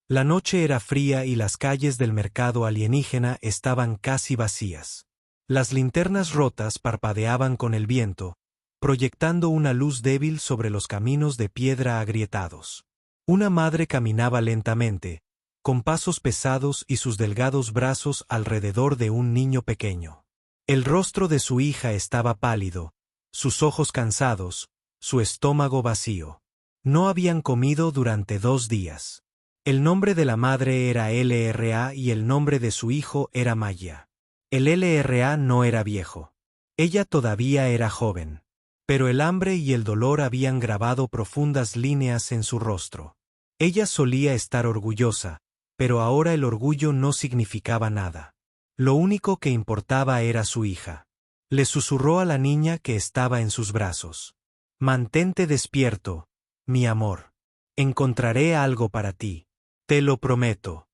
La noche era fría y las calles del mercado alienígena estaban casi vacías. Las linternas rotas parpadeaban con el viento, proyectando una luz débil sobre los caminos de piedra agrietados. Una madre caminaba lentamente, con pasos pesados y sus delgados brazos alrededor de un niño pequeño. El rostro de su hija estaba pálido, sus ojos cansados, su estómago vacío. No habían comido durante 2 días. El nombre de la madre era LRA y el nombre de su hijo era Maya. El LRA no era viejo. Ella todavía era joven. Pero el hambre y el dolor habían grabado profundas líneas en su rostro. Ella solía estar orgullosa, pero ahora el orgullo no significaba nada. Lo único que importaba era su hija. Le susurró a la niña que estaba en sus brazos. Mantente despierto, mi amor. Encontraré algo para ti. Te lo prometo.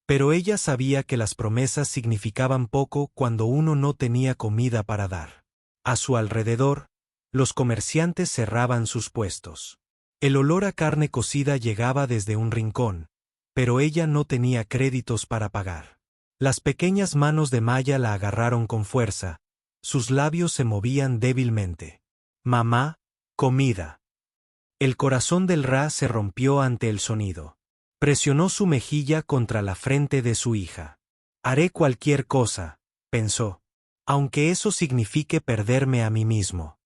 Pero ella sabía que las promesas significaban poco cuando uno no tenía comida para dar. A su alrededor, los comerciantes cerraban sus puestos. El olor a carne cocida llegaba desde un rincón, pero ella no tenía créditos para pagar. Las pequeñas manos de Maya la agarraron con fuerza, sus labios se movían débilmente. Mamá, comida. El corazón del Ra se rompió ante el sonido. Presionó su mejilla contra la frente de su hija. Haré cualquier cosa, pensó, aunque eso signifique perderme a mí mismo.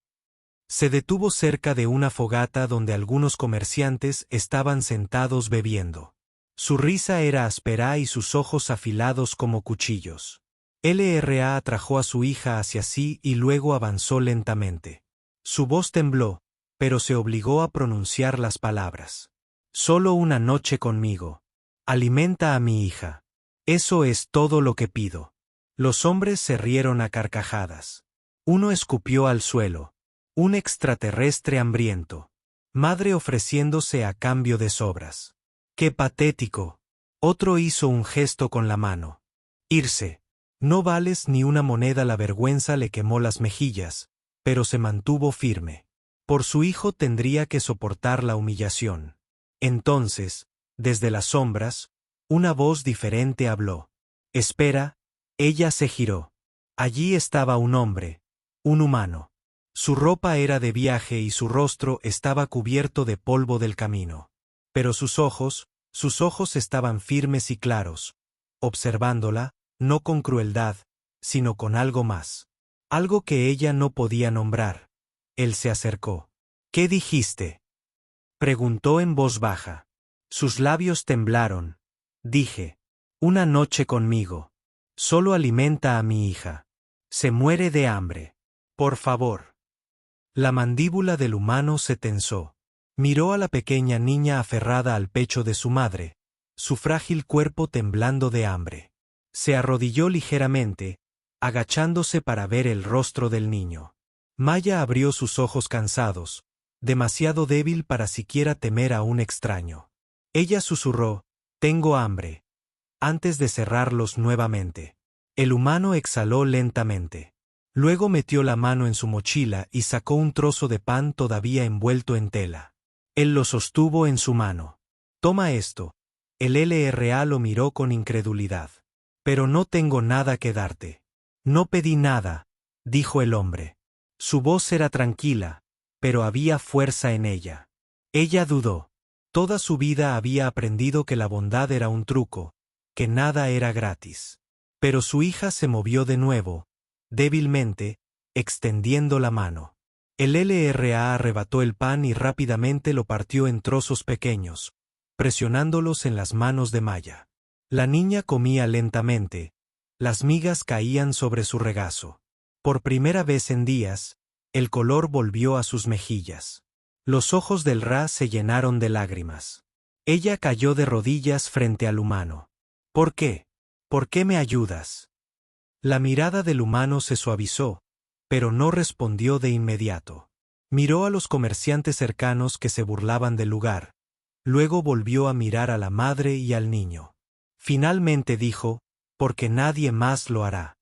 Se detuvo cerca de una fogata donde algunos comerciantes estaban sentados bebiendo. Su risa era áspera y sus ojos afilados como cuchillos. LRA atrajo a su hija hacia sí y luego avanzó lentamente. Su voz tembló, pero se obligó a pronunciar las palabras. Solo una noche conmigo. Alimenta a mi hija. Eso es todo lo que pido. Los hombres se rieron a carcajadas. Uno escupió al suelo. Un extraterrestre hambriento. Madre ofreciéndose a cambio de sobras. ¡Qué patético! Otro hizo un gesto con la mano. Irse. No vales ni una moneda. La vergüenza le quemó las mejillas, pero se mantuvo firme. Por su hijo tendría que soportar la humillación. Entonces, desde las sombras, una voz diferente habló. Espera, ella se giró. Allí estaba un hombre, un humano. Su ropa era de viaje y su rostro estaba cubierto de polvo del camino. Pero sus ojos estaban firmes y claros, observándola, no con crueldad, sino con algo más. Algo que ella no podía nombrar. Él se acercó. ¿Qué dijiste?, preguntó en voz baja. Sus labios temblaron. Dije, una noche conmigo. Solo alimenta a mi hija. Se muere de hambre. Por favor. La mandíbula del humano se tensó. Miró a la pequeña niña aferrada al pecho de su madre, su frágil cuerpo temblando de hambre. Se arrodilló ligeramente, agachándose para ver el rostro del niño. Maya abrió sus ojos cansados, demasiado débil para siquiera temer a un extraño. Ella susurró, «Tengo hambre», antes de cerrarlos nuevamente. El humano exhaló lentamente. Luego metió la mano en su mochila y sacó un trozo de pan todavía envuelto en tela. Él lo sostuvo en su mano. «Toma esto». El LRA lo miró con incredulidad. «Pero no tengo nada que darte». «No pedí nada», dijo el hombre. Su voz era tranquila, pero había fuerza en ella. Ella dudó. Toda su vida había aprendido que la bondad era un truco, que nada era gratis. Pero su hija se movió de nuevo, débilmente, extendiendo la mano. El LRA arrebató el pan y rápidamente lo partió en trozos pequeños, presionándolos en las manos de Maya. La niña comía lentamente, las migas caían sobre su regazo. Por primera vez en días, el color volvió a sus mejillas. Los ojos del Ra se llenaron de lágrimas. Ella cayó de rodillas frente al humano. ¿Por qué? ¿Por qué me ayudas? La mirada del humano se suavizó, pero no respondió de inmediato. Miró a los comerciantes cercanos que se burlaban del lugar. Luego volvió a mirar a la madre y al niño. Finalmente dijo, «Porque nadie más lo hará».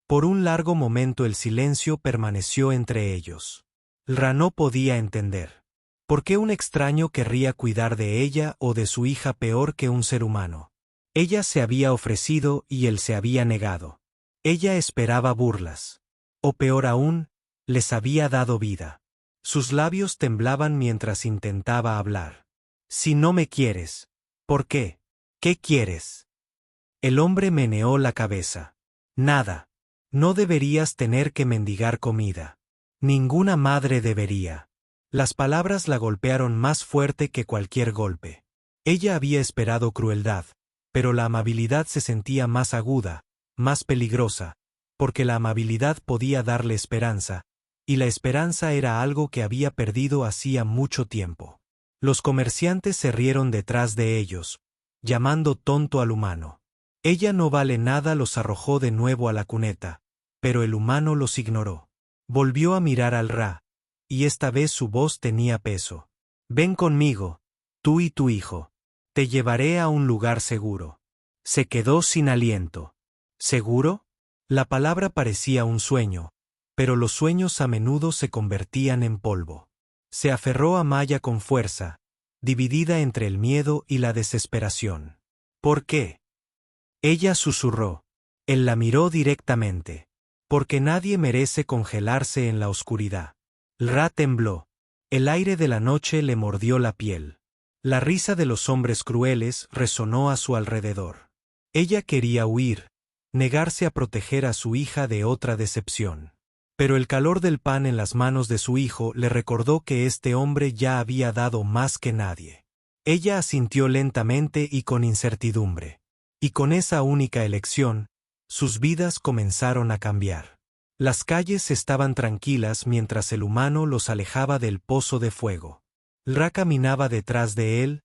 Por un largo momento el silencio permaneció entre ellos. Ra no podía entender. ¿Por qué un extraño querría cuidar de ella o de su hija peor que un ser humano? Ella se había ofrecido y él se había negado. Ella esperaba burlas. O peor aún, les había dado vida. Sus labios temblaban mientras intentaba hablar. Si no me quieres, ¿por qué? ¿Qué quieres? El hombre meneó la cabeza. Nada. No deberías tener que mendigar comida. Ninguna madre debería. Las palabras la golpearon más fuerte que cualquier golpe. Ella había esperado crueldad, pero la amabilidad se sentía más aguda, más peligrosa, porque la amabilidad podía darle esperanza, y la esperanza era algo que había perdido hacía mucho tiempo. Los comerciantes se rieron detrás de ellos, llamando tonto al humano. Ella no vale nada, los arrojó de nuevo a la cuneta, pero el humano los ignoró. Volvió a mirar al Ra, y esta vez su voz tenía peso. Ven conmigo, tú y tu hijo. Te llevaré a un lugar seguro. Se quedó sin aliento. ¿Seguro? La palabra parecía un sueño, pero los sueños a menudo se convertían en polvo. Se aferró a Maya con fuerza, dividida entre el miedo y la desesperación. ¿Por qué? Ella susurró. Él la miró directamente. Porque nadie merece congelarse en la oscuridad. Ra tembló. El aire de la noche le mordió la piel. La risa de los hombres crueles resonó a su alrededor. Ella quería huir, negarse a proteger a su hija de otra decepción. Pero el calor del pan en las manos de su hijo le recordó que este hombre ya había dado más que nadie. Ella asintió lentamente y con incertidumbre. Y con esa única elección, sus vidas comenzaron a cambiar. Las calles estaban tranquilas mientras el humano los alejaba del pozo de fuego. Ra caminaba detrás de él,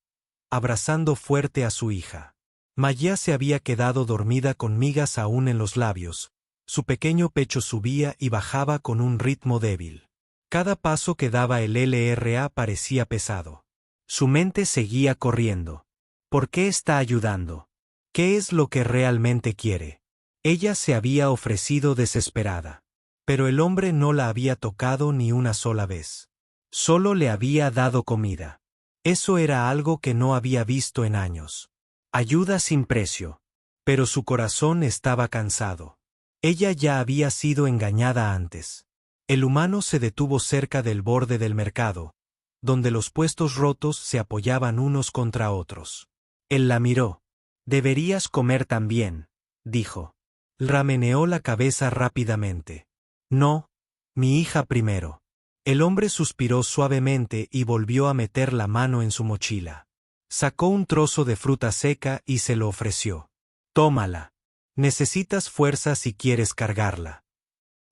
abrazando fuerte a su hija. Maya se había quedado dormida con migas aún en los labios. Su pequeño pecho subía y bajaba con un ritmo débil. Cada paso que daba el LRA parecía pesado. Su mente seguía corriendo. ¿Por qué está ayudando? ¿Qué es lo que realmente quiere? Ella se había ofrecido desesperada. Pero el hombre no la había tocado ni una sola vez. Solo le había dado comida. Eso era algo que no había visto en años. Ayuda sin precio. Pero su corazón estaba cansado. Ella ya había sido engañada antes. El humano se detuvo cerca del borde del mercado, donde los puestos rotos se apoyaban unos contra otros. Él la miró. Deberías comer también, dijo. Ra meneó la cabeza rápidamente. No, mi hija primero. El hombre suspiró suavemente y volvió a meter la mano en su mochila. Sacó un trozo de fruta seca y se lo ofreció. Tómala. Necesitas fuerza si quieres cargarla.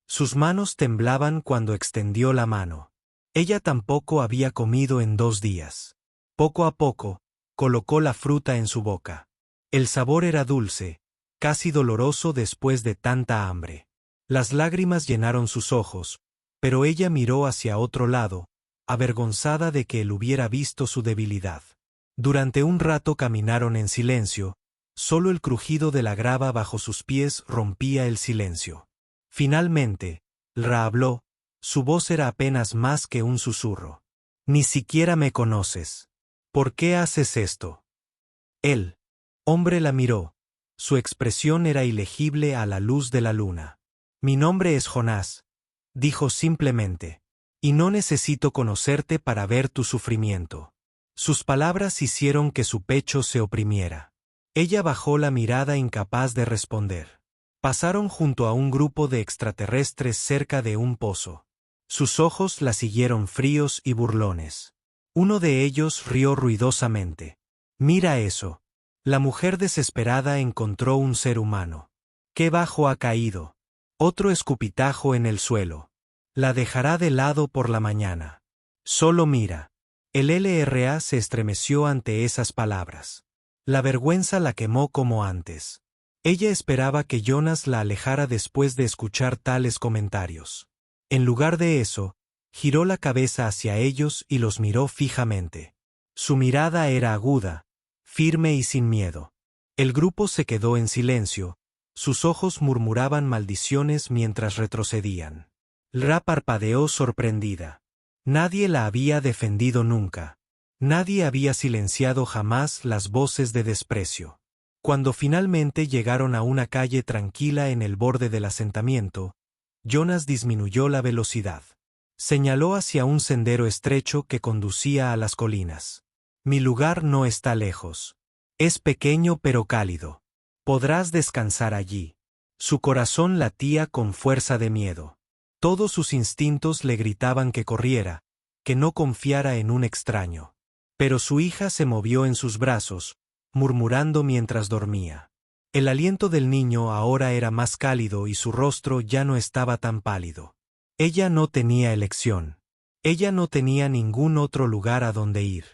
Sus manos temblaban cuando extendió la mano. Ella tampoco había comido en 2 días. Poco a poco, colocó la fruta en su boca. El sabor era dulce, casi doloroso después de tanta hambre. Las lágrimas llenaron sus ojos, pero ella miró hacia otro lado, avergonzada de que él hubiera visto su debilidad. Durante un rato caminaron en silencio, solo el crujido de la grava bajo sus pies rompía el silencio. Finalmente, Ra habló, su voz era apenas más que un susurro. Ni siquiera me conoces. ¿Por qué haces esto? El hombre la miró. Su expresión era ilegible a la luz de la luna. Mi nombre es Jonás, dijo simplemente. Y no necesito conocerte para ver tu sufrimiento. Sus palabras hicieron que su pecho se oprimiera. Ella bajó la mirada incapaz de responder. Pasaron junto a un grupo de extraterrestres cerca de un pozo. Sus ojos la siguieron fríos y burlones. Uno de ellos rió ruidosamente. Mira eso. La mujer desesperada encontró un ser humano. ¡Qué bajo ha caído! Otro escupitajo en el suelo. La dejará de lado por la mañana. Solo mira. El LRA se estremeció ante esas palabras. La vergüenza la quemó como antes. Ella esperaba que Jonas la alejara después de escuchar tales comentarios. En lugar de eso, giró la cabeza hacia ellos y los miró fijamente. Su mirada era aguda, firme y sin miedo. El grupo se quedó en silencio, sus ojos murmuraban maldiciones mientras retrocedían. Ra parpadeó sorprendida. Nadie la había defendido nunca. Nadie había silenciado jamás las voces de desprecio. Cuando finalmente llegaron a una calle tranquila en el borde del asentamiento, Jonas disminuyó la velocidad. Señaló hacia un sendero estrecho que conducía a las colinas. Mi lugar no está lejos. Es pequeño pero cálido. Podrás descansar allí. Su corazón latía con fuerza de miedo. Todos sus instintos le gritaban que corriera, que no confiara en un extraño. Pero su hija se movió en sus brazos, murmurando mientras dormía. El aliento del niño ahora era más cálido y su rostro ya no estaba tan pálido. Ella no tenía elección. Ella no tenía ningún otro lugar a donde ir.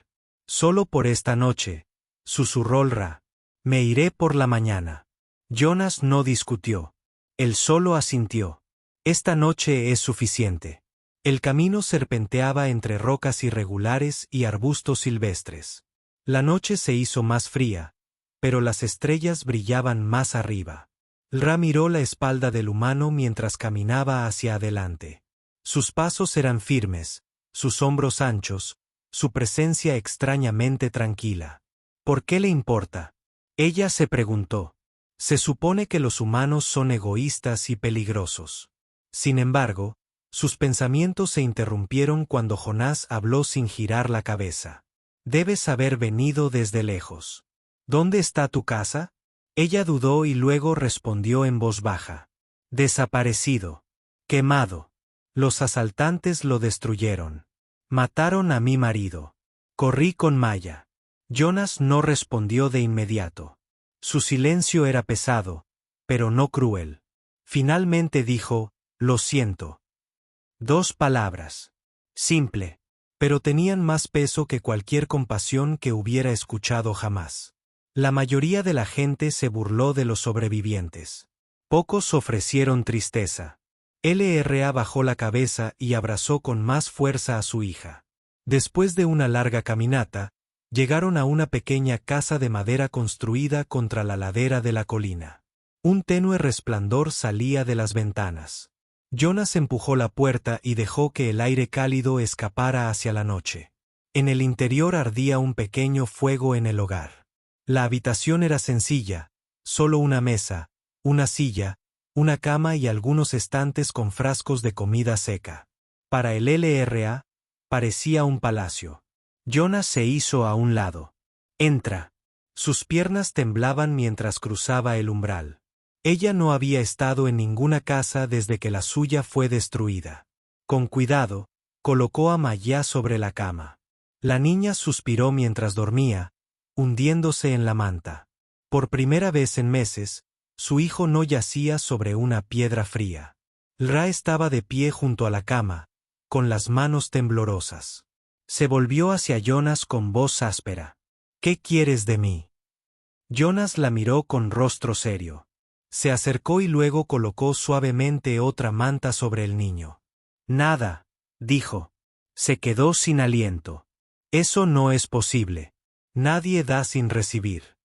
Solo por esta noche, susurró Ra. Me iré por la mañana. Jonas no discutió. Él solo asintió. Esta noche es suficiente. El camino serpenteaba entre rocas irregulares y arbustos silvestres. La noche se hizo más fría, pero las estrellas brillaban más arriba. Ra miró la espalda del humano mientras caminaba hacia adelante. Sus pasos eran firmes, sus hombros anchos, su presencia extrañamente tranquila. ¿Por qué le importa? Ella se preguntó. Se supone que los humanos son egoístas y peligrosos. Sin embargo, sus pensamientos se interrumpieron cuando Jonás habló sin girar la cabeza. Debes haber venido desde lejos. ¿Dónde está tu casa? Ella dudó y luego respondió en voz baja. Desaparecido. Quemado. Los asaltantes lo destruyeron. Mataron a mi marido. Corrí con Maya. Jonas no respondió de inmediato. Su silencio era pesado, pero no cruel. Finalmente dijo, lo siento. 2 palabras. Simple. Pero tenían más peso que cualquier compasión que hubiera escuchado jamás. La mayoría de la gente se burló de los sobrevivientes. Pocos ofrecieron tristeza. LRA bajó la cabeza y abrazó con más fuerza a su hija. Después de una larga caminata, llegaron a una pequeña casa de madera construida contra la ladera de la colina. Un tenue resplandor salía de las ventanas. Jonas empujó la puerta y dejó que el aire cálido escapara hacia la noche. En el interior ardía un pequeño fuego en el hogar. La habitación era sencilla, solo una mesa, una silla, una cama y algunos estantes con frascos de comida seca. Para el LRA, parecía un palacio. Jonas se hizo a un lado. Entra. Sus piernas temblaban mientras cruzaba el umbral. Ella no había estado en ninguna casa desde que la suya fue destruida. Con cuidado, colocó a Maya sobre la cama. La niña suspiró mientras dormía, hundiéndose en la manta. Por primera vez en meses, su hijo no yacía sobre una piedra fría. Ra estaba de pie junto a la cama, con las manos temblorosas. Se volvió hacia Jonas con voz áspera. ¿Qué quieres de mí? Jonas la miró con rostro serio. Se acercó y luego colocó suavemente otra manta sobre el niño. Nada, dijo. Se quedó sin aliento. Eso no es posible. Nadie da sin recibir.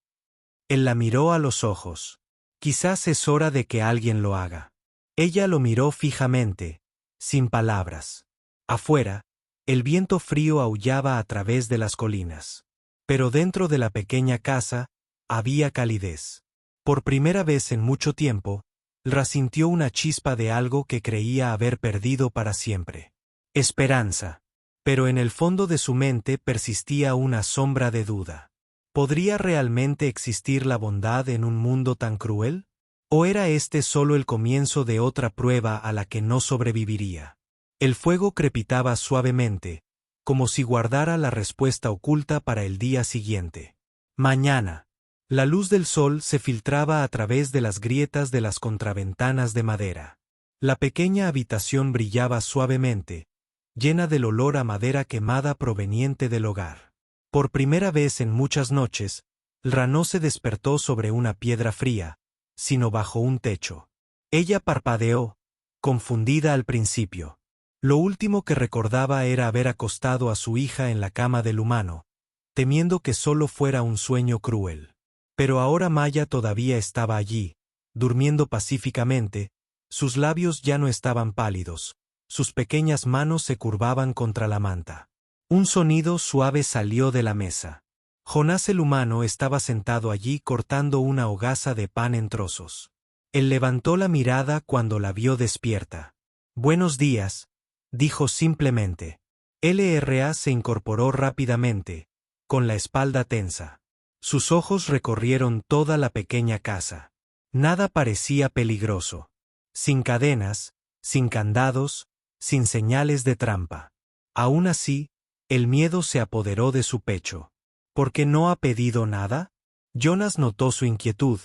Él la miró a los ojos. Quizás es hora de que alguien lo haga. Ella lo miró fijamente, sin palabras. Afuera, el viento frío aullaba a través de las colinas. Pero dentro de la pequeña casa, había calidez. Por primera vez en mucho tiempo, Ra sintió una chispa de algo que creía haber perdido para siempre. Esperanza. Pero en el fondo de su mente persistía una sombra de duda. ¿Podría realmente existir la bondad en un mundo tan cruel? ¿O era este solo el comienzo de otra prueba a la que no sobreviviría? El fuego crepitaba suavemente, como si guardara la respuesta oculta para el día siguiente. Mañana. La luz del sol se filtraba a través de las grietas de las contraventanas de madera. La pequeña habitación brillaba suavemente, llena del olor a madera quemada proveniente del hogar. Por primera vez en muchas noches, Ra no se despertó sobre una piedra fría, sino bajo un techo. Ella parpadeó, confundida al principio. Lo último que recordaba era haber acostado a su hija en la cama del humano, temiendo que solo fuera un sueño cruel. Pero ahora Maya todavía estaba allí, durmiendo pacíficamente, sus labios ya no estaban pálidos, Sus pequeñas manos se curvaban contra la manta. Un sonido suave salió de la mesa. Jonás el humano estaba sentado allí cortando una hogaza de pan en trozos. Él levantó la mirada cuando la vio despierta. «Buenos días», dijo simplemente. LRA se incorporó rápidamente, con la espalda tensa. Sus ojos recorrieron toda la pequeña casa. Nada parecía peligroso. Sin cadenas, sin candados, sin señales de trampa. Aún así, el miedo se apoderó de su pecho. ¿Por qué no ha pedido nada? Jonas notó su inquietud,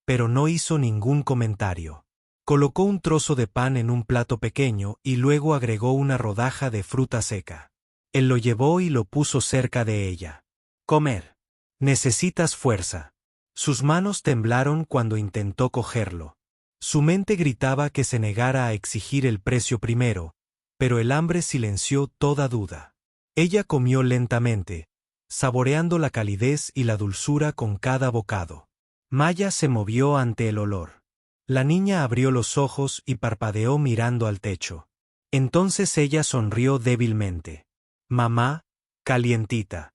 pero no hizo ningún comentario. Colocó un trozo de pan en un plato pequeño y luego agregó una rodaja de fruta seca. Él lo llevó y lo puso cerca de ella. «Comer. Necesitas fuerza». Sus manos temblaron cuando intentó cogerlo. Su mente gritaba que se negara a exigir el precio primero, pero el hambre silenció toda duda. Ella comió lentamente, saboreando la calidez y la dulzura con cada bocado. Maya se movió ante el olor. La niña abrió los ojos y parpadeó mirando al techo. Entonces ella sonrió débilmente. «Mamá, calientita».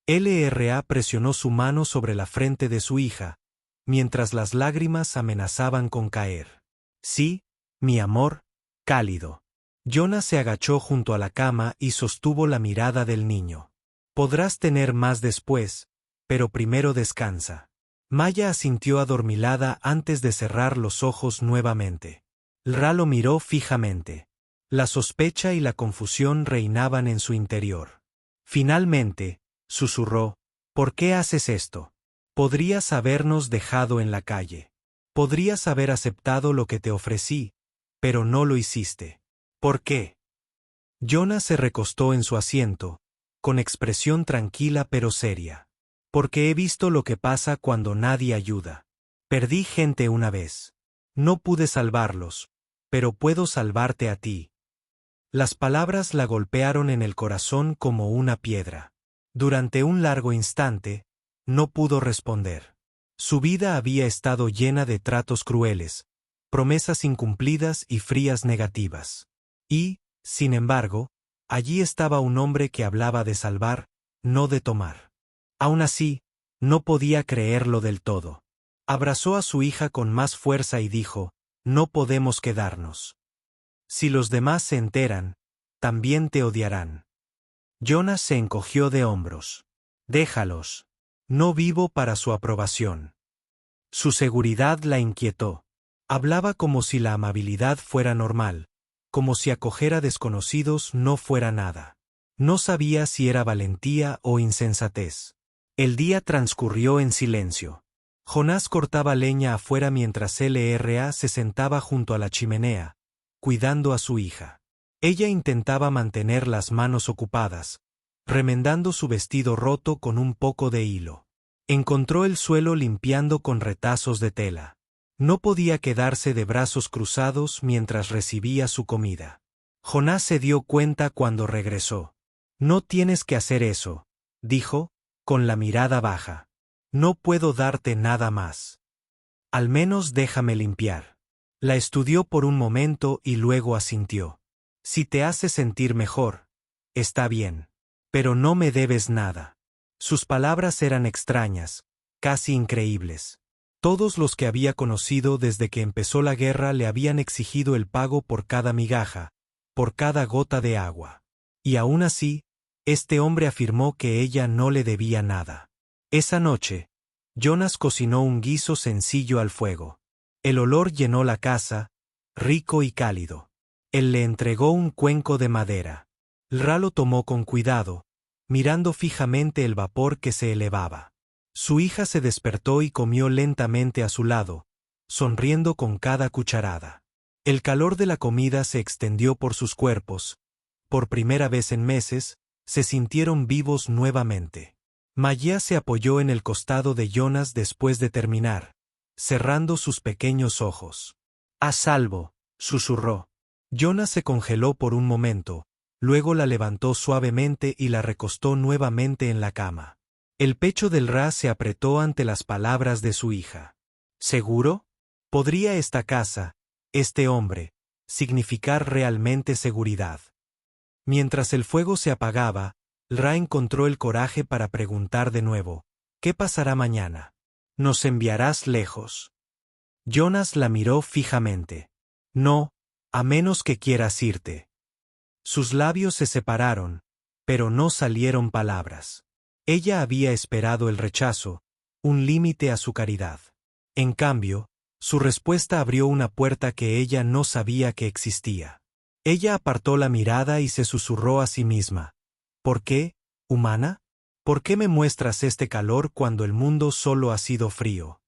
LRA presionó su mano sobre la frente de su hija, mientras las lágrimas amenazaban con caer. «Sí, mi amor, cálido». Jonas se agachó junto a la cama y sostuvo la mirada del niño. «Podrás tener más después, pero primero descansa». Maya asintió adormilada antes de cerrar los ojos nuevamente. LRA lo miró fijamente. La sospecha y la confusión reinaban en su interior. Finalmente, susurró, «¿Por qué haces esto? Podrías habernos dejado en la calle. Podrías haber aceptado lo que te ofrecí, pero no lo hiciste. ¿Por qué?» Jonas se recostó en su asiento, con expresión tranquila pero seria. «Porque he visto lo que pasa cuando nadie ayuda. Perdí gente una vez. No pude salvarlos, pero puedo salvarte a ti». Las palabras la golpearon en el corazón como una piedra. Durante un largo instante, no pudo responder. Su vida había estado llena de tratos crueles, promesas incumplidas y frías negativas. Y, sin embargo, allí estaba un hombre que hablaba de salvar, no de tomar. Aún así, no podía creerlo del todo. Abrazó a su hija con más fuerza y dijo, «No podemos quedarnos. Si los demás se enteran, también te odiarán». Jonas se encogió de hombros. «Déjalos. No vivo para su aprobación». Su seguridad la inquietó. Hablaba como si la amabilidad fuera normal, como si acoger a desconocidos no fuera nada. No sabía si era valentía o insensatez. El día transcurrió en silencio. Jonás cortaba leña afuera mientras LRA se sentaba junto a la chimenea, cuidando a su hija. Ella intentaba mantener las manos ocupadas, remendando su vestido roto con un poco de hilo. Encontró el suelo limpiando con retazos de tela. No podía quedarse de brazos cruzados mientras recibía su comida. Jonás se dio cuenta cuando regresó. «No tienes que hacer eso», dijo, con la mirada baja. «No puedo darte nada más. Al menos déjame limpiar». La estudió por un momento y luego asintió. «Si te hace sentir mejor, está bien. Pero no me debes nada». Sus palabras eran extrañas, casi increíbles. Todos los que había conocido desde que empezó la guerra le habían exigido el pago por cada migaja, por cada gota de agua. Y aún así, este hombre afirmó que ella no le debía nada. Esa noche, Jonas cocinó un guiso sencillo al fuego. El olor llenó la casa, rico y cálido. Él le entregó un cuenco de madera. LRA lo tomó con cuidado, mirando fijamente el vapor que se elevaba. Su hija se despertó y comió lentamente a su lado, sonriendo con cada cucharada. El calor de la comida se extendió por sus cuerpos. Por primera vez en meses, se sintieron vivos nuevamente. Maya se apoyó en el costado de Jonas después de terminar, cerrando sus pequeños ojos. «A salvo», susurró. Jonas se congeló por un momento, luego la levantó suavemente y la recostó nuevamente en la cama. El pecho del LRA se apretó ante las palabras de su hija. «¿Seguro? ¿Podría esta casa, este hombre, significar realmente seguridad. Mientras el fuego se apagaba, Ra encontró el coraje para preguntar de nuevo, ¿qué pasará mañana? ¿Nos enviarás lejos? Jonas la miró fijamente. No, a menos que quieras irte. Sus labios se separaron, pero no salieron palabras. Ella había esperado el rechazo, un límite a su caridad. En cambio, su respuesta abrió una puerta que ella no sabía que existía. Ella apartó la mirada y se susurró a sí misma. ¿Por qué, humana? ¿Por qué me muestras este calor cuando el mundo solo ha sido frío?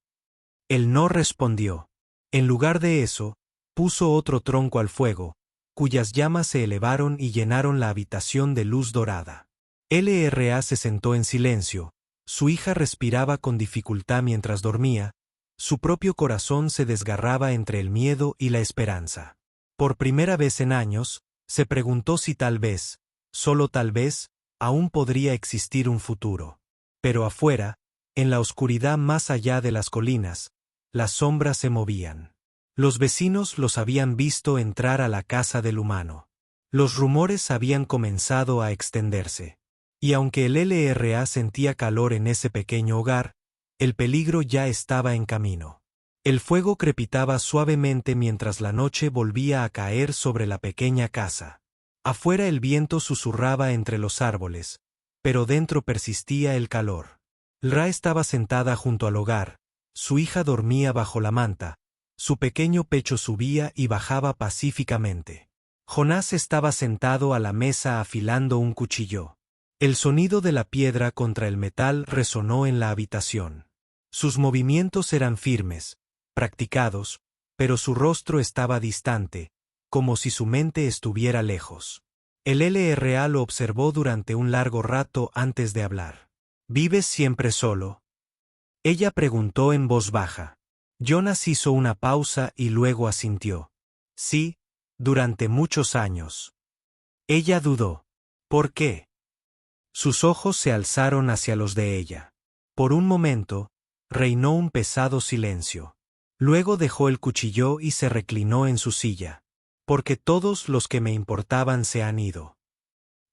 Él no respondió. En lugar de eso, puso otro tronco al fuego, cuyas llamas se elevaron y llenaron la habitación de luz dorada. LRA se sentó en silencio, su hija respiraba con dificultad mientras dormía, su propio corazón se desgarraba entre el miedo y la esperanza. Por primera vez en años, se preguntó si tal vez, solo tal vez, aún podría existir un futuro. Pero afuera, en la oscuridad más allá de las colinas, las sombras se movían. Los vecinos los habían visto entrar a la casa del humano. Los rumores habían comenzado a extenderse. Y aunque el LRA sentía calor en ese pequeño hogar, el peligro ya estaba en camino. El fuego crepitaba suavemente mientras la noche volvía a caer sobre la pequeña casa. Afuera el viento susurraba entre los árboles, pero dentro persistía el calor. Ra estaba sentada junto al hogar, su hija dormía bajo la manta, su pequeño pecho subía y bajaba pacíficamente. Jonás estaba sentado a la mesa afilando un cuchillo. El sonido de la piedra contra el metal resonó en la habitación. Sus movimientos eran firmes, practicados, pero su rostro estaba distante, como si su mente estuviera lejos. El LRA lo observó durante un largo rato antes de hablar. ¿Vives siempre solo? Ella preguntó en voz baja. Jonas hizo una pausa y luego asintió. Sí, durante muchos años. Ella dudó. ¿Por qué? Sus ojos se alzaron hacia los de ella. Por un momento, reinó un pesado silencio. Luego dejó el cuchillo y se reclinó en su silla. Porque todos los que me importaban se han ido.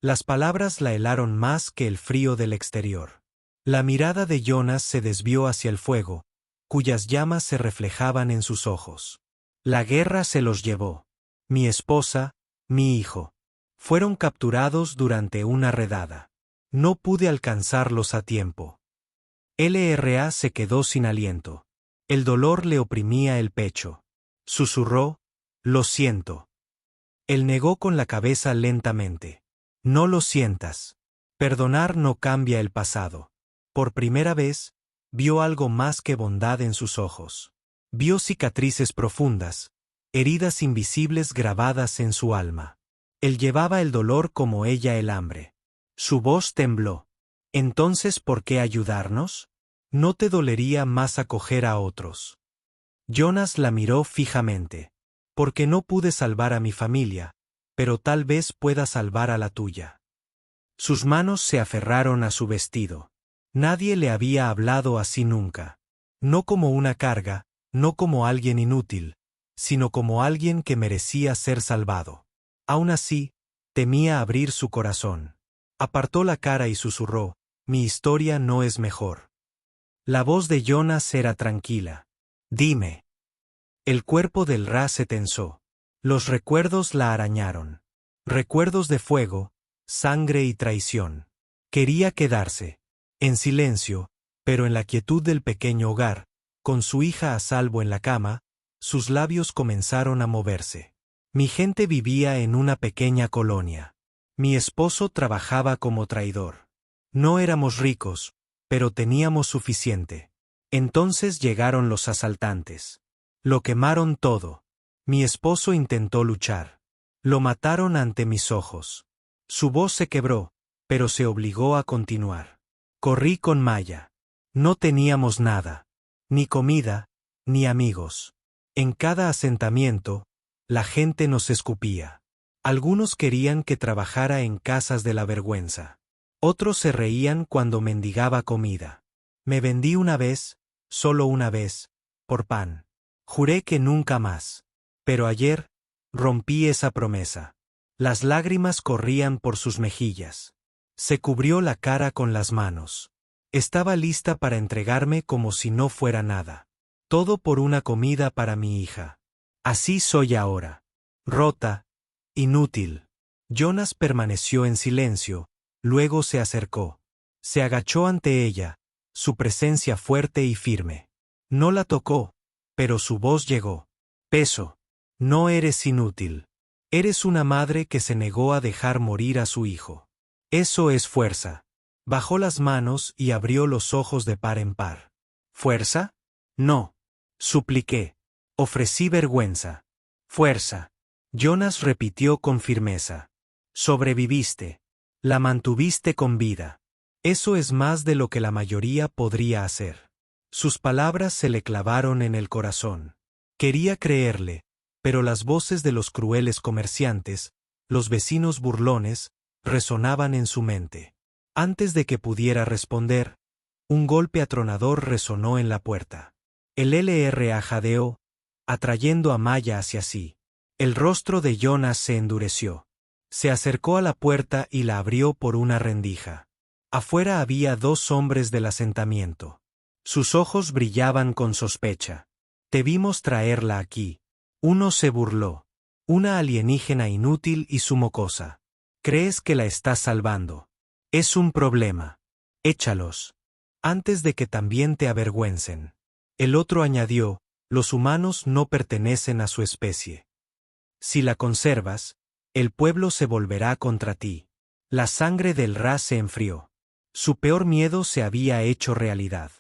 Las palabras la helaron más que el frío del exterior. La mirada de Jonas se desvió hacia el fuego, cuyas llamas se reflejaban en sus ojos. La guerra se los llevó. Mi esposa, mi hijo. Fueron capturados durante una redada. No pude alcanzarlos a tiempo. LRA se quedó sin aliento. El dolor le oprimía el pecho. Susurró, lo siento. Él negó con la cabeza lentamente. No lo sientas. Perdonar no cambia el pasado. Por primera vez, vio algo más que bondad en sus ojos. Vio cicatrices profundas, heridas invisibles grabadas en su alma. Él llevaba el dolor como ella el hambre. Su voz tembló. Entonces, ¿por qué ayudarnos? ¿No te dolería más acoger a otros? Jonas la miró fijamente. Porque no pude salvar a mi familia, pero tal vez pueda salvar a la tuya. Sus manos se aferraron a su vestido. Nadie le había hablado así nunca. No como una carga, no como alguien inútil, sino como alguien que merecía ser salvado. Aún así, temía abrir su corazón. Apartó la cara y susurró, mi historia no es mejor. La voz de Jonas era tranquila. Dime. El cuerpo del Ra se tensó. Los recuerdos la arañaron. Recuerdos de fuego, sangre y traición. Quería quedarse, en silencio, pero en la quietud del pequeño hogar, con su hija a salvo en la cama, sus labios comenzaron a moverse. Mi gente vivía en una pequeña colonia. Mi esposo trabajaba como traidor. No éramos ricos, pero teníamos suficiente. Entonces llegaron los asaltantes. Lo quemaron todo. Mi esposo intentó luchar. Lo mataron ante mis ojos. Su voz se quebró, pero se obligó a continuar. Corrí con Maya. No teníamos nada. Ni comida, ni amigos. En cada asentamiento, la gente nos escupía. Algunos querían que trabajara en casas de la vergüenza. Otros se reían cuando mendigaba comida. Me vendí una vez, solo una vez, por pan. Juré que nunca más. Pero ayer, Rompí esa promesa. Las lágrimas corrían por sus mejillas. Se cubrió la cara con las manos. Estaba lista para entregarme como si no fuera nada. Todo por una comida para mi hija. Así soy ahora. Rota. Inútil. Jonas permaneció en silencio, luego se acercó. Se agachó ante ella, su presencia fuerte y firme. No la tocó, pero su voz llegó. Peso. No eres inútil. Eres una madre que se negó a dejar morir a su hijo. Eso es fuerza. Bajó las manos y abrió los ojos de par en par. ¿Fuerza? No. Supliqué. Ofrecí vergüenza. Fuerza. Jonas repitió con firmeza. Sobreviviste. La mantuviste con vida. Eso es más de lo que la mayoría podría hacer. Sus palabras se le clavaron en el corazón. Quería creerle, pero las voces de los crueles comerciantes, los vecinos burlones, resonaban en su mente. Antes de que pudiera responder, un golpe atronador resonó en la puerta. El LRA jadeó, atrayendo a Maya hacia sí. El rostro de Jonas se endureció. Se acercó a la puerta y la abrió por una rendija. Afuera había 2 hombres del asentamiento. Sus ojos brillaban con sospecha. Te vimos traerla aquí. Uno se burló. Una alienígena inútil y su mocosa. ¿Crees que la estás salvando? Es un problema. Échalos. Antes de que también te avergüencen. El otro añadió, los humanos no pertenecen a su especie. Si la conservas, el pueblo se volverá contra ti. La sangre del Ra se enfrió. Su peor miedo se había hecho realidad.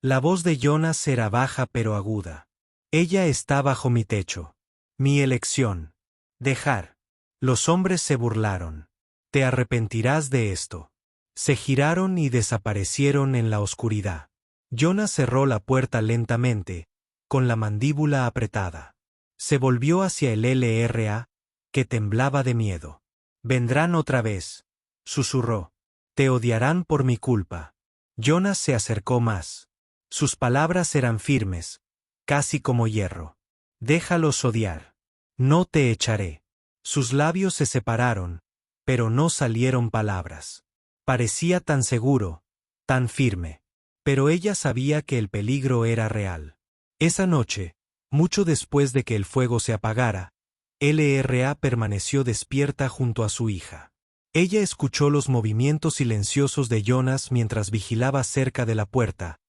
La voz de Jonas era baja pero aguda. Ella está bajo mi techo. Mi elección. Dejar. Los hombres se burlaron. Te arrepentirás de esto. Se giraron y desaparecieron en la oscuridad. Jonas cerró la puerta lentamente, con la mandíbula apretada. Se volvió hacia el LRA, que temblaba de miedo. Vendrán otra vez, susurró. Te odiarán por mi culpa. Jonas se acercó más. Sus palabras eran firmes, casi como hierro. Déjalos odiar. No te echaré. Sus labios se separaron, pero no salieron palabras. Parecía tan seguro, tan firme. Pero ella sabía que el peligro era real. Esa noche, mucho después de que el fuego se apagara, LRA permaneció despierta junto a su hija. Ella escuchó los movimientos silenciosos de Jonas mientras vigilaba cerca de la puerta,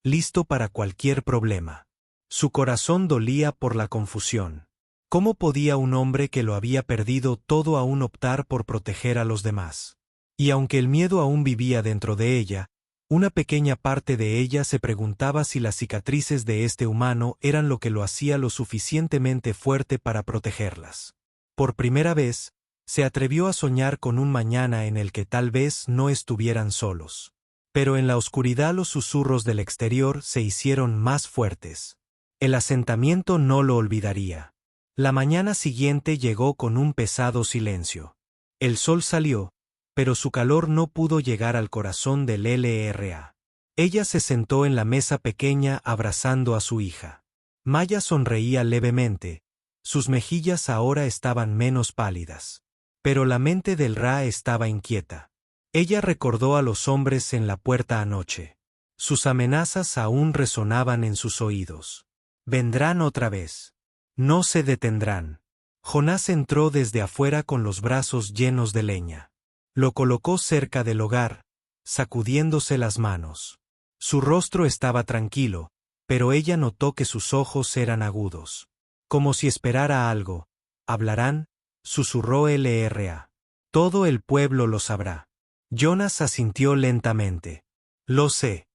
listo para cualquier problema. Su corazón dolía por la confusión. ¿Cómo podía un hombre que lo había perdido todo aún optar por proteger a los demás? Y aunque el miedo aún vivía dentro de ella, una pequeña parte de ella se preguntaba si las cicatrices de este humano eran lo que lo hacía lo suficientemente fuerte para protegerlas. Por primera vez, se atrevió a soñar con un mañana en el que tal vez no estuvieran solos. Pero en la oscuridad los susurros del exterior se hicieron más fuertes. El asentamiento no lo olvidaría. La mañana siguiente llegó con un pesado silencio. El sol salió, pero su calor no pudo llegar al corazón del LRA. Ella se sentó en la mesa pequeña abrazando a su hija. Maya sonreía levemente, sus mejillas ahora estaban menos pálidas. Pero la mente del Ra estaba inquieta. Ella recordó a los hombres en la puerta anoche. Sus amenazas aún resonaban en sus oídos. Vendrán otra vez. No se detendrán. Jonás entró desde afuera con los brazos llenos de leña. Lo colocó cerca del hogar, sacudiéndose las manos. Su rostro estaba tranquilo, pero ella notó que sus ojos eran agudos. Como si esperara algo. ¿Hablarán? Susurró LRA. Todo el pueblo lo sabrá. Jonas asintió lentamente. Lo sé.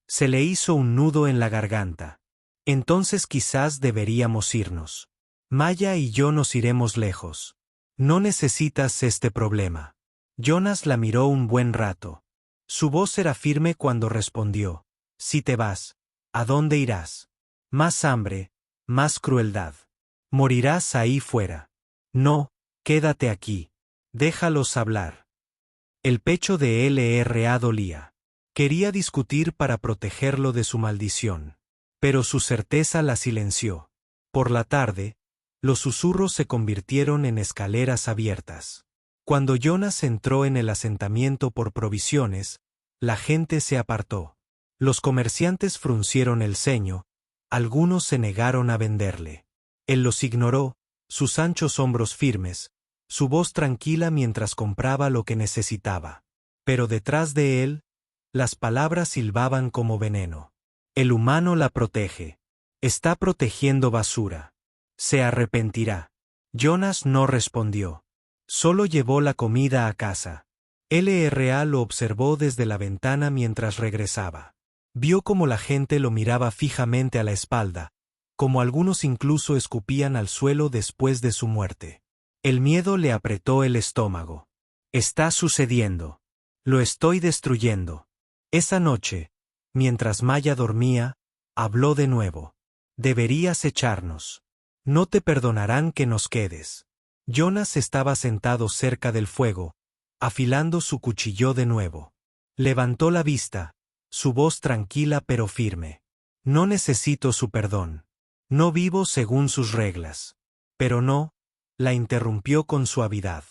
Se le hizo un nudo en la garganta. Entonces quizás deberíamos irnos. Maya y yo nos iremos lejos. No necesitas este problema. Jonas la miró un buen rato. Su voz era firme cuando respondió. Si te vas, ¿a dónde irás? Más hambre, más crueldad. Morirás ahí fuera. No, quédate aquí. Déjalos hablar. El pecho de LRA dolía. Quería discutir para protegerlo de su maldición. Pero su certeza la silenció. Por la tarde, Los susurros se convirtieron en escaleras abiertas. Cuando Jonas entró en el asentamiento por provisiones, la gente se apartó. Los comerciantes fruncieron el ceño, algunos se negaron a venderle. Él los ignoró, sus anchos hombros firmes, su voz tranquila mientras compraba lo que necesitaba. Pero detrás de él, las palabras silbaban como veneno. El humano la protege. Está protegiendo basura. Se arrepentirá. Jonas no respondió. Solo llevó la comida a casa. LRA lo observó desde la ventana mientras regresaba. Vio cómo la gente lo miraba fijamente a la espalda, como algunos incluso escupían al suelo después de su muerte. El miedo le apretó el estómago. Está sucediendo. Lo estoy destruyendo. Esa noche, mientras Maya dormía, habló de nuevo. Deberías echarnos. No te perdonarán que nos quedes. Jonas estaba sentado cerca del fuego, afilando su cuchillo de nuevo. Levantó la vista, su voz tranquila pero firme. No necesito su perdón. No vivo según sus reglas. Pero no, la interrumpió con suavidad.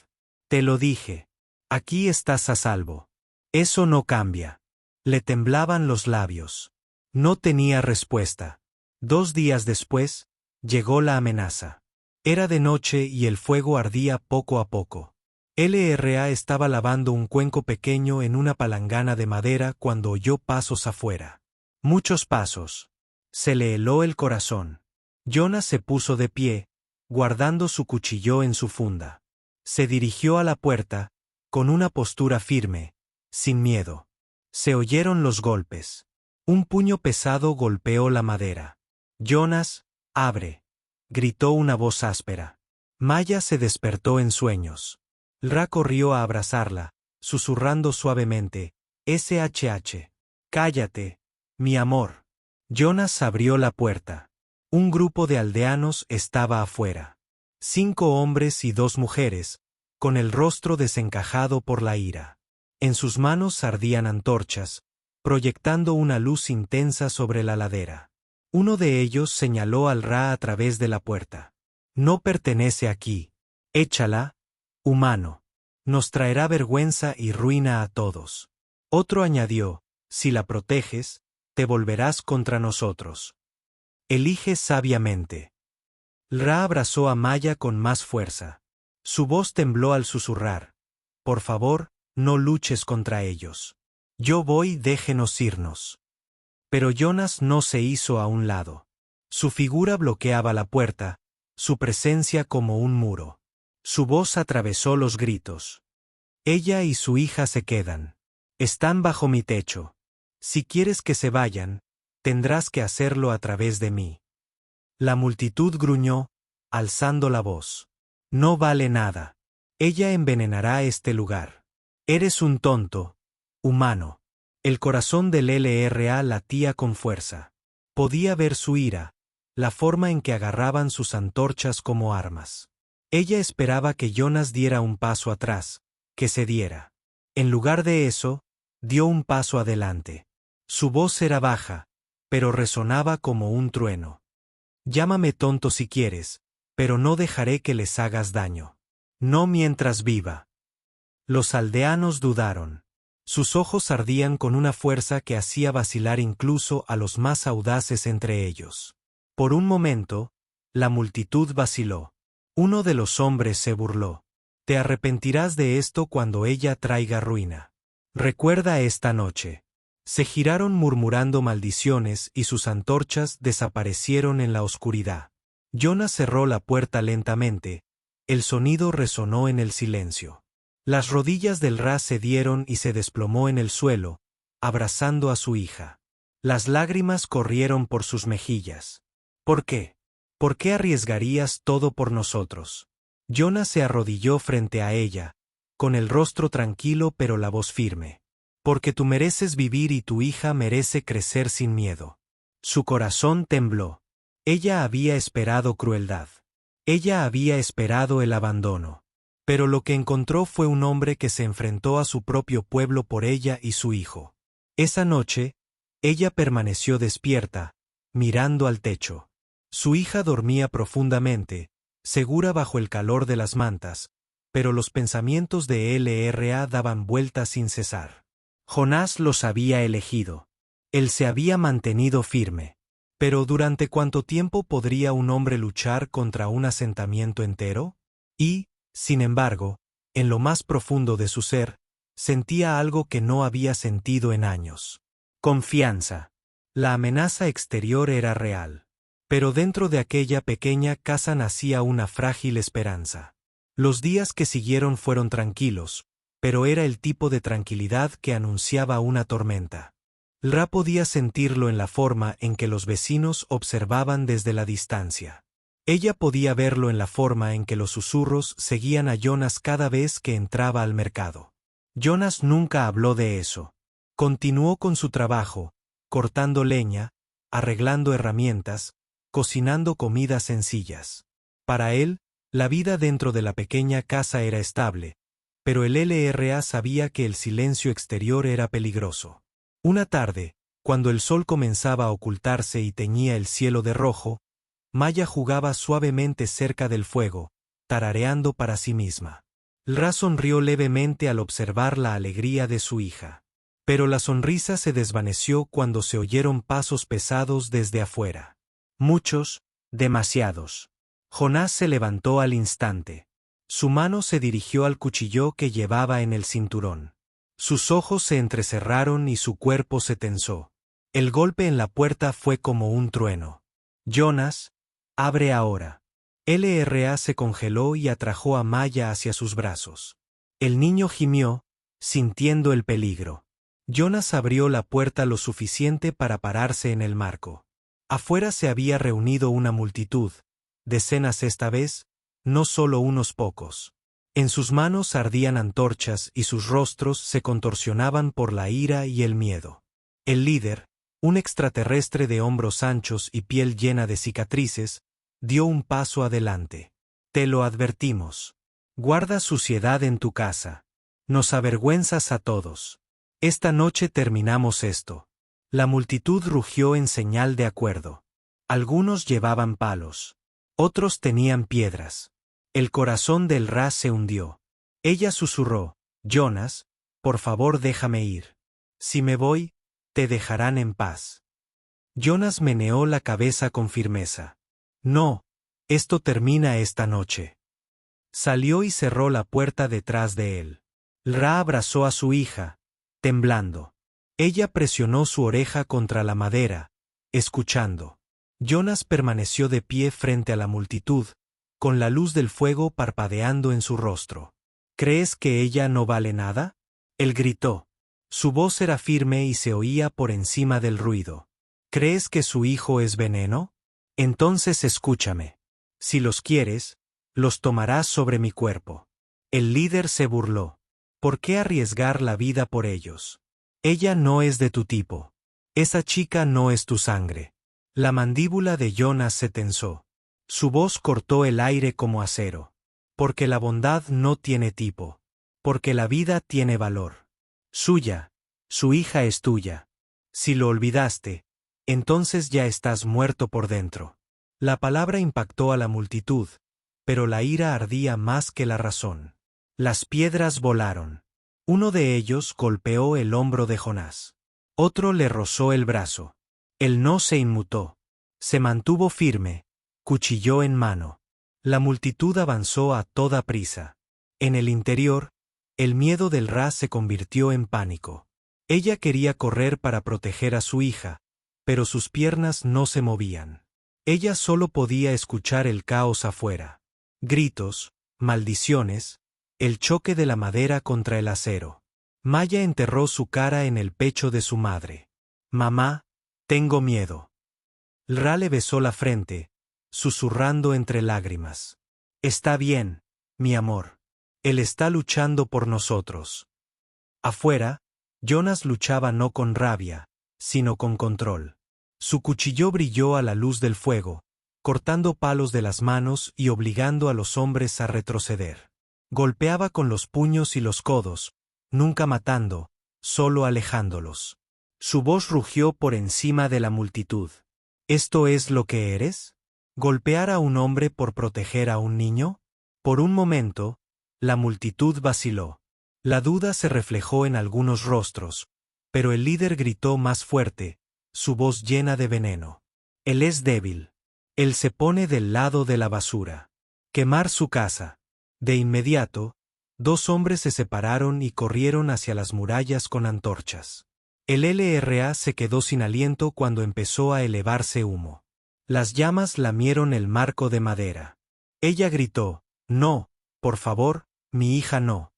Te lo dije. Aquí estás a salvo. Eso no cambia. Le temblaban los labios. No tenía respuesta. 2 días después, llegó la amenaza. Era de noche y el fuego ardía poco a poco. LRA estaba lavando un cuenco pequeño en una palangana de madera cuando oyó pasos afuera. Muchos pasos. Se le heló el corazón. Jonas se puso de pie, guardando su cuchillo en su funda. Se dirigió a la puerta, con una postura firme, sin miedo. Se oyeron los golpes. Un puño pesado golpeó la madera. Jonas, abre, gritó una voz áspera. Maya se despertó en sueños. Ra corrió a abrazarla, susurrando suavemente, SHH. Cállate, mi amor. Jonas abrió la puerta. Un grupo de aldeanos estaba afuera. 5 hombres y 2 mujeres, con el rostro desencajado por la ira. En sus manos ardían antorchas, proyectando una luz intensa sobre la ladera. Uno de ellos señaló al Ra a través de la puerta. No pertenece aquí. Échala, humano. Nos traerá vergüenza y ruina a todos. Otro añadió, si la proteges, te volverás contra nosotros. Elige sabiamente. Ra abrazó a Maya con más fuerza. Su voz tembló al susurrar. Por favor, no luches contra ellos. Yo voy, déjenos irnos. Pero Jonas no se hizo a un lado. Su figura bloqueaba la puerta, su presencia como un muro. Su voz atravesó los gritos. Ella y su hija se quedan. Están bajo mi techo. Si quieres que se vayan, tendrás que hacerlo a través de mí. La multitud gruñó, alzando la voz. No vale nada. Ella envenenará este lugar. Eres un tonto, humano. El corazón del LRA latía con fuerza. Podía ver su ira, la forma en que agarraban sus antorchas como armas. Ella esperaba que Jonas diera un paso atrás, que cediera. En lugar de eso, dio un paso adelante. Su voz era baja, pero resonaba como un trueno. Llámame tonto si quieres, pero no dejaré que les hagas daño. No mientras viva. Los aldeanos dudaron. Sus ojos ardían con una fuerza que hacía vacilar incluso a los más audaces entre ellos. Por un momento, la multitud vaciló. Uno de los hombres se burló. Te arrepentirás de esto cuando ella traiga ruina. Recuerda esta noche. Se giraron murmurando maldiciones y sus antorchas desaparecieron en la oscuridad. Jonas cerró la puerta lentamente. El sonido resonó en el silencio. Las rodillas del Ra cedieron y se desplomó en el suelo, abrazando a su hija. Las lágrimas corrieron por sus mejillas. ¿Por qué? ¿Por qué arriesgarías todo por nosotros? Jonas se arrodilló frente a ella, con el rostro tranquilo pero la voz firme. Porque tú mereces vivir y tu hija merece crecer sin miedo. Su corazón tembló. Ella había esperado crueldad. Ella había esperado el abandono. Pero lo que encontró fue un hombre que se enfrentó a su propio pueblo por ella y su hijo. Esa noche, ella permaneció despierta, mirando al techo. Su hija dormía profundamente, segura bajo el calor de las mantas, pero los pensamientos de LRA daban vueltas sin cesar. Jonás los había elegido. Él se había mantenido firme. Pero ¿durante cuánto tiempo podría un hombre luchar contra un asentamiento entero? Y, sin embargo, en lo más profundo de su ser, sentía algo que no había sentido en años. Confianza. La amenaza exterior era real. Pero dentro de aquella pequeña casa nacía una frágil esperanza. Los días que siguieron fueron tranquilos, pero era el tipo de tranquilidad que anunciaba una tormenta. Ra podía sentirlo en la forma en que los vecinos observaban desde la distancia. Ella podía verlo en la forma en que los susurros seguían a Jonas cada vez que entraba al mercado. Jonas nunca habló de eso. Continuó con su trabajo, cortando leña, arreglando herramientas, cocinando comidas sencillas. Para él, la vida dentro de la pequeña casa era estable, pero el LRA sabía que el silencio exterior era peligroso. Una tarde, cuando el sol comenzaba a ocultarse y teñía el cielo de rojo, Maya jugaba suavemente cerca del fuego, tarareando para sí misma. Ra sonrió levemente al observar la alegría de su hija. Pero la sonrisa se desvaneció cuando se oyeron pasos pesados desde afuera. Muchos, demasiados. Jonás se levantó al instante. Su mano se dirigió al cuchillo que llevaba en el cinturón. Sus ojos se entrecerraron y su cuerpo se tensó. El golpe en la puerta fue como un trueno. Jonas, abre ahora. LRA se congeló y atrajo a Maya hacia sus brazos. El niño gimió, sintiendo el peligro. Jonas abrió la puerta lo suficiente para pararse en el marco. Afuera se había reunido una multitud, decenas esta vez, no solo unos pocos. En sus manos ardían antorchas y sus rostros se contorsionaban por la ira y el miedo. El líder, un extraterrestre de hombros anchos y piel llena de cicatrices, dio un paso adelante. Te lo advertimos. Guarda suciedad en tu casa. Nos avergüenzas a todos. Esta noche terminamos esto. La multitud rugió en señal de acuerdo. Algunos llevaban palos. Otros tenían piedras. El corazón del Ra se hundió. Ella susurró, Jonas, por favor déjame ir. Si me voy, te dejarán en paz. Jonas meneó la cabeza con firmeza. No, esto termina esta noche. Salió y cerró la puerta detrás de él. Ra abrazó a su hija, temblando. Ella presionó su oreja contra la madera, escuchando. Jonas permaneció de pie frente a la multitud, con la luz del fuego parpadeando en su rostro. ¿Crees que ella no vale nada? Él gritó. Su voz era firme y se oía por encima del ruido. ¿Crees que su hijo es veneno? Entonces escúchame. Si los quieres, los tomarás sobre mi cuerpo. El líder se burló. ¿Por qué arriesgar la vida por ellos? Ella no es de tu tipo. Esa chica no es tu sangre. La mandíbula de Jonas se tensó. Su voz cortó el aire como acero. Porque la bondad no tiene tipo. Porque la vida tiene valor. Suya, su hija es tuya. Si lo olvidaste, entonces ya estás muerto por dentro. La palabra impactó a la multitud, pero la ira ardía más que la razón. Las piedras volaron. Uno de ellos golpeó el hombro de Jonás. Otro le rozó el brazo. Él no se inmutó. Se mantuvo firme, cuchillo en mano. La multitud avanzó a toda prisa. En el interior, el miedo del Ra se convirtió en pánico. Ella quería correr para proteger a su hija, pero sus piernas no se movían. Ella solo podía escuchar el caos afuera. Gritos, maldiciones, el choque de la madera contra el acero. Maya enterró su cara en el pecho de su madre. Mamá, tengo miedo. Ra le besó la frente, susurrando entre lágrimas. Está bien, mi amor. Él está luchando por nosotros. Afuera, Jonas luchaba no con rabia, sino con control. Su cuchillo brilló a la luz del fuego, cortando palos de las manos y obligando a los hombres a retroceder. Golpeaba con los puños y los codos, nunca matando, solo alejándolos. Su voz rugió por encima de la multitud. ¿Esto es lo que eres? ¿Golpear a un hombre por proteger a un niño? Por un momento, la multitud vaciló. La duda se reflejó en algunos rostros, pero el líder gritó más fuerte, su voz llena de veneno. Él es débil. Él se pone del lado de la basura. Quemar su casa. De inmediato, 2 hombres se separaron y corrieron hacia las murallas con antorchas. El LRA se quedó sin aliento cuando empezó a elevarse humo. Las llamas lamieron el marco de madera. Ella gritó, «No, por favor, mi hija no».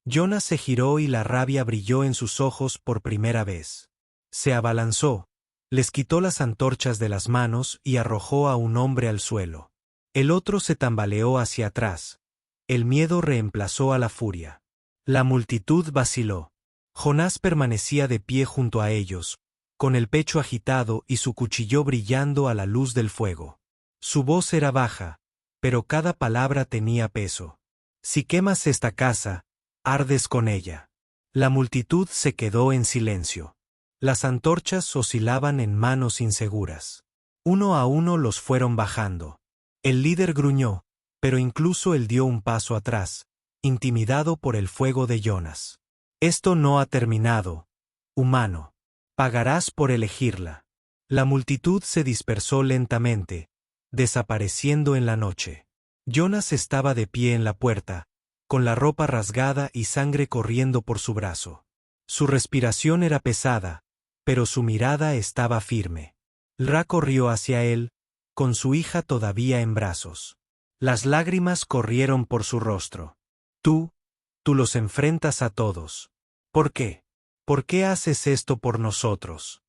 Jonas se giró y la rabia brilló en sus ojos por primera vez. Se abalanzó, les quitó las antorchas de las manos y arrojó a un hombre al suelo. El otro se tambaleó hacia atrás. El miedo reemplazó a la furia. La multitud vaciló. Jonás permanecía de pie junto a ellos, con el pecho agitado y su cuchillo brillando a la luz del fuego. Su voz era baja, pero cada palabra tenía peso. «Si quemas esta casa, ardes con ella». La multitud se quedó en silencio. Las antorchas oscilaban en manos inseguras. Uno a uno los fueron bajando. El líder gruñó, pero incluso él dio un paso atrás, intimidado por el fuego de Jonas. «Esto no ha terminado, humano. Pagarás por elegirla». La multitud se dispersó lentamente, desapareciendo en la noche. Jonas estaba de pie en la puerta, con la ropa rasgada y sangre corriendo por su brazo. Su respiración era pesada, pero su mirada estaba firme. Ra corrió hacia él, con su hija todavía en brazos. Las lágrimas corrieron por su rostro. Tú los enfrentas a todos. ¿Por qué? ¿Por qué haces esto por nosotros?»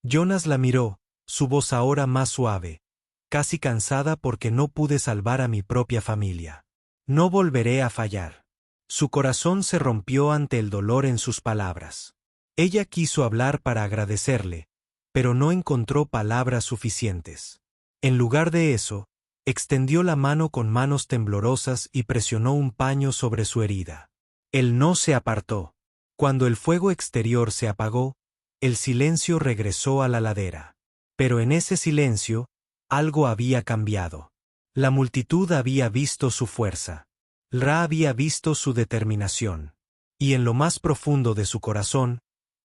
Jonas la miró, su voz ahora más suave, casi cansada porque no pude salvar a mi propia familia. «No volveré a fallar». Su corazón se rompió ante el dolor en sus palabras. Ella quiso hablar para agradecerle, pero no encontró palabras suficientes. En lugar de eso, extendió la mano con manos temblorosas y presionó un paño sobre su herida. Él no se apartó. Cuando el fuego exterior se apagó, el silencio regresó a la ladera. Pero en ese silencio, algo había cambiado. La multitud había visto su fuerza. Ra había visto su determinación. Y en lo más profundo de su corazón,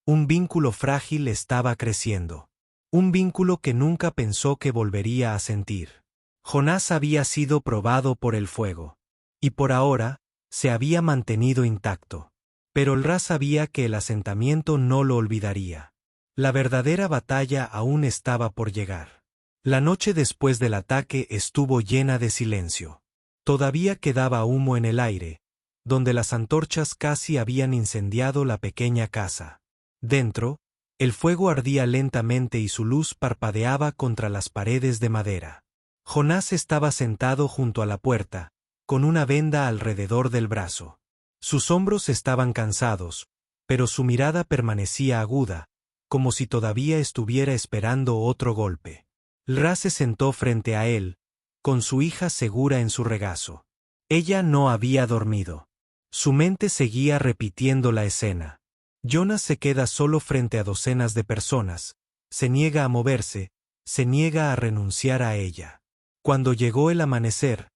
un vínculo frágil estaba creciendo. Un vínculo que nunca pensó que volvería a sentir. Jonás había sido probado por el fuego. Y por ahora, se había mantenido intacto. Pero Ra sabía que el asentamiento no lo olvidaría. La verdadera batalla aún estaba por llegar. La noche después del ataque estuvo llena de silencio. Todavía quedaba humo en el aire, donde las antorchas casi habían incendiado la pequeña casa. Dentro, el fuego ardía lentamente y su luz parpadeaba contra las paredes de madera. Jonás estaba sentado junto a la puerta, con una venda alrededor del brazo. Sus hombros estaban cansados, pero su mirada permanecía aguda, como si todavía estuviera esperando otro golpe. Ra se sentó frente a él, con su hija segura en su regazo. Ella no había dormido. Su mente seguía repitiendo la escena. Jonas se queda solo frente a docenas de personas, se niega a moverse, se niega a renunciar a ella. Cuando llegó el amanecer,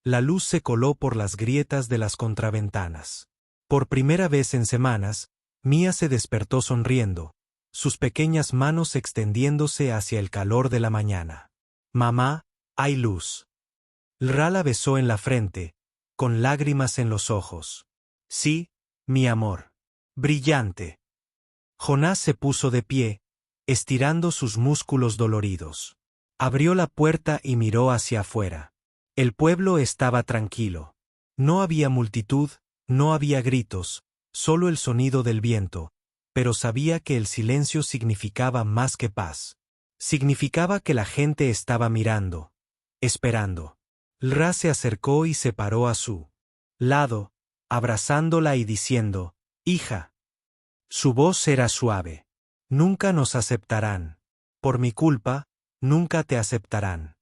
la luz se coló por las grietas de las contraventanas. Por primera vez en semanas, Mia se despertó sonriendo, sus pequeñas manos extendiéndose hacia el calor de la mañana. «Mamá, hay luz». Ra la besó en la frente, con lágrimas en los ojos. «Sí, mi amor. Brillante». Jonás se puso de pie, estirando sus músculos doloridos. Abrió la puerta y miró hacia afuera. El pueblo estaba tranquilo. No había multitud, no había gritos, solo el sonido del viento, pero sabía que el silencio significaba más que paz. Significaba que la gente estaba mirando, esperando. Ra se acercó y se paró a su lado, abrazándola y diciendo, «Hija». Su voz era suave. «Nunca nos aceptarán. Por mi culpa, nunca te aceptarán».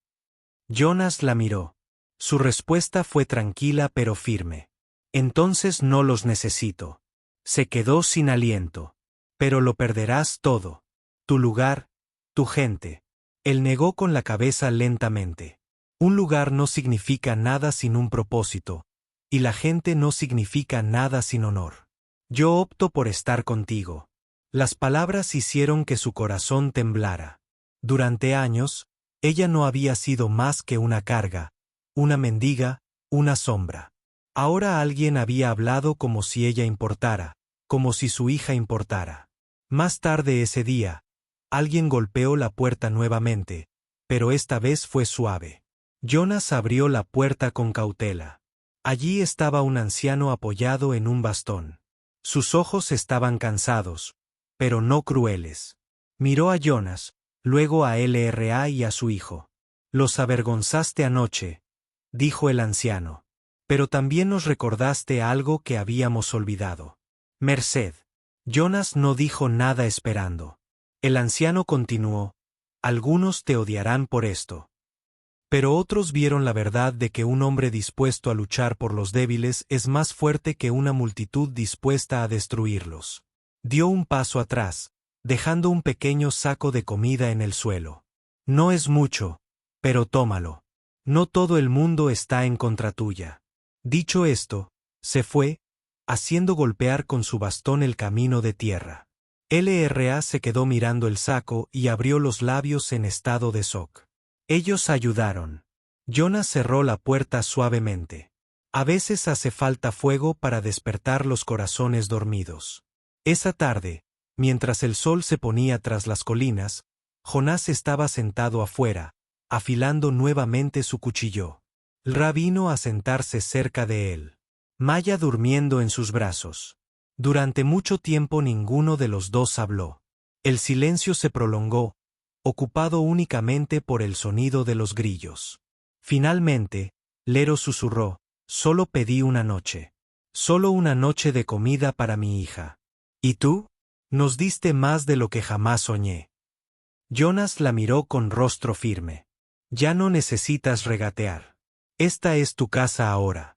Jonas la miró. Su respuesta fue tranquila pero firme. «Entonces no los necesito». Se quedó sin aliento. «Pero lo perderás todo. Tu lugar, tu gente». Él negó con la cabeza lentamente. Un lugar no significa nada sin un propósito, y la gente no significa nada sin honor. Yo opto por estar contigo. Las palabras hicieron que su corazón temblara. Durante años, ella no había sido más que una carga, una mendiga, una sombra. Ahora alguien había hablado como si ella importara, como si su hija importara. Más tarde ese día, alguien golpeó la puerta nuevamente, pero esta vez fue suave. Jonas abrió la puerta con cautela. Allí estaba un anciano apoyado en un bastón. Sus ojos estaban cansados, pero no crueles. Miró a Jonas, luego a LRA y a su hijo. «Los avergonzaste anoche», dijo el anciano. «Pero también nos recordaste algo que habíamos olvidado. Merced». Jonas no dijo nada esperando. El anciano continuó: «Algunos te odiarán por esto. Pero otros vieron la verdad de que un hombre dispuesto a luchar por los débiles es más fuerte que una multitud dispuesta a destruirlos». Dio un paso atrás, dejando un pequeño saco de comida en el suelo. «No es mucho, pero tómalo. No todo el mundo está en contra tuya». Dicho esto, se fue, haciendo golpear con su bastón el camino de tierra. LRA se quedó mirando el saco y abrió los labios en estado de shock. Ellos ayudaron. Jonas cerró la puerta suavemente. A veces hace falta fuego para despertar los corazones dormidos. Esa tarde, mientras el sol se ponía tras las colinas, Jonás estaba sentado afuera, afilando nuevamente su cuchillo. Ra vino a sentarse cerca de él. Maya durmiendo en sus brazos. Durante mucho tiempo ninguno de los dos habló. El silencio se prolongó, ocupado únicamente por el sonido de los grillos. Finalmente, Lero susurró: «Solo pedí una noche. Solo una noche de comida para mi hija. ¿Y tú? Nos diste más de lo que jamás soñé». Jonas la miró con rostro firme. «Ya no necesitas regatear. Esta es tu casa ahora».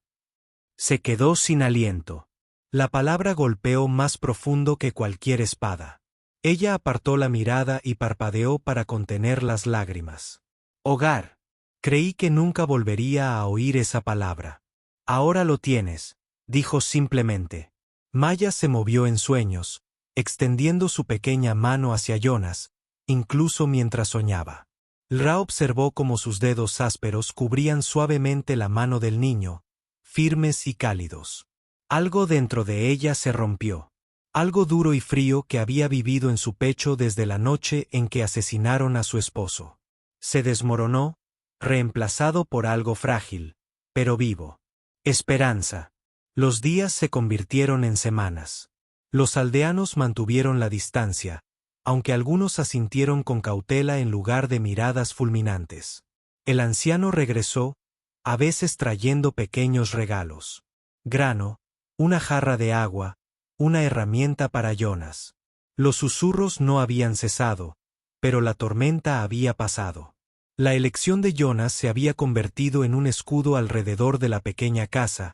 Se quedó sin aliento. La palabra golpeó más profundo que cualquier espada. Ella apartó la mirada y parpadeó para contener las lágrimas. «Hogar». Creí que nunca volvería a oír esa palabra. «Ahora lo tienes», dijo simplemente. Maya se movió en sueños, extendiendo su pequeña mano hacia Jonas, incluso mientras soñaba. Ra observó cómo sus dedos ásperos cubrían suavemente la mano del niño, firmes y cálidos. Algo dentro de ella se rompió. Algo duro y frío que había vivido en su pecho desde la noche en que asesinaron a su esposo. Se desmoronó, reemplazado por algo frágil, pero vivo. Esperanza. Los días se convirtieron en semanas. Los aldeanos mantuvieron la distancia, aunque algunos asintieron con cautela en lugar de miradas fulminantes. El anciano regresó, a veces trayendo pequeños regalos. Grano, una jarra de agua, una herramienta para Jonas. Los susurros no habían cesado, pero la tormenta había pasado. La elección de Jonas se había convertido en un escudo alrededor de la pequeña casa,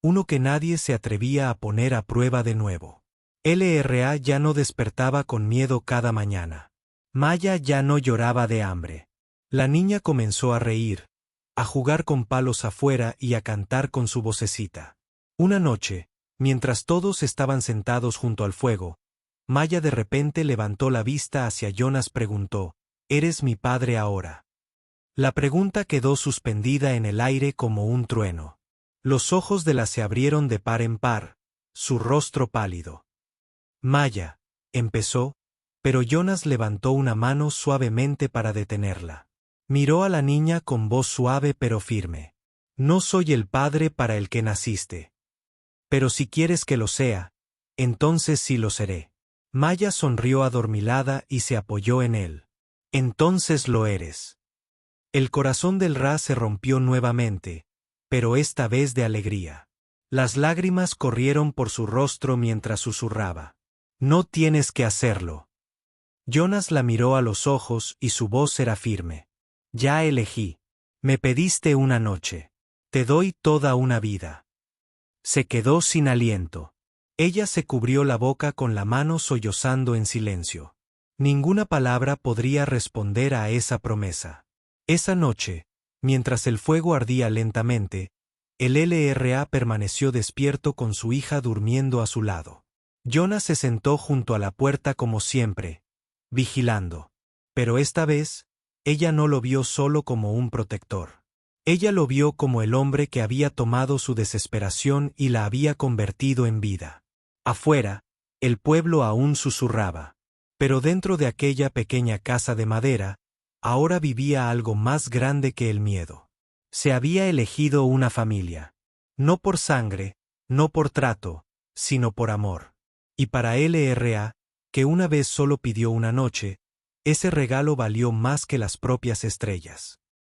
uno que nadie se atrevía a poner a prueba de nuevo. LRA ya no despertaba con miedo cada mañana. Maya ya no lloraba de hambre. La niña comenzó a reír, a jugar con palos afuera y a cantar con su vocecita. Una noche, mientras todos estaban sentados junto al fuego, Maya de repente levantó la vista hacia Jonas. Preguntó: «¿Eres mi padre ahora?». La pregunta quedó suspendida en el aire como un trueno. Los ojos de la se abrieron de par en par, su rostro pálido. «Maya», empezó, pero Jonas levantó una mano suavemente para detenerla. Miró a la niña con voz suave pero firme. «No soy el padre para el que naciste. Pero si quieres que lo sea, entonces sí lo seré». Maya sonrió adormilada y se apoyó en él. «Entonces lo eres». El corazón del Ra se rompió nuevamente, pero esta vez de alegría. Las lágrimas corrieron por su rostro mientras susurraba: «No tienes que hacerlo». Jonas la miró a los ojos y su voz era firme. «Ya elegí. Me pediste una noche. Te doy toda una vida». Se quedó sin aliento. Ella se cubrió la boca con la mano sollozando en silencio. Ninguna palabra podría responder a esa promesa. Esa noche, mientras el fuego ardía lentamente, el LRA permaneció despierto con su hija durmiendo a su lado. Jonah se sentó junto a la puerta como siempre, vigilando. Pero esta vez, ella no lo vio solo como un protector. Ella lo vio como el hombre que había tomado su desesperación y la había convertido en vida. Afuera, el pueblo aún susurraba. Pero dentro de aquella pequeña casa de madera, ahora vivía algo más grande que el miedo. Se había elegido una familia. No por sangre, no por trato, sino por amor. Y para LRA, que una vez solo pidió una noche, ese regalo valió más que las propias estrellas.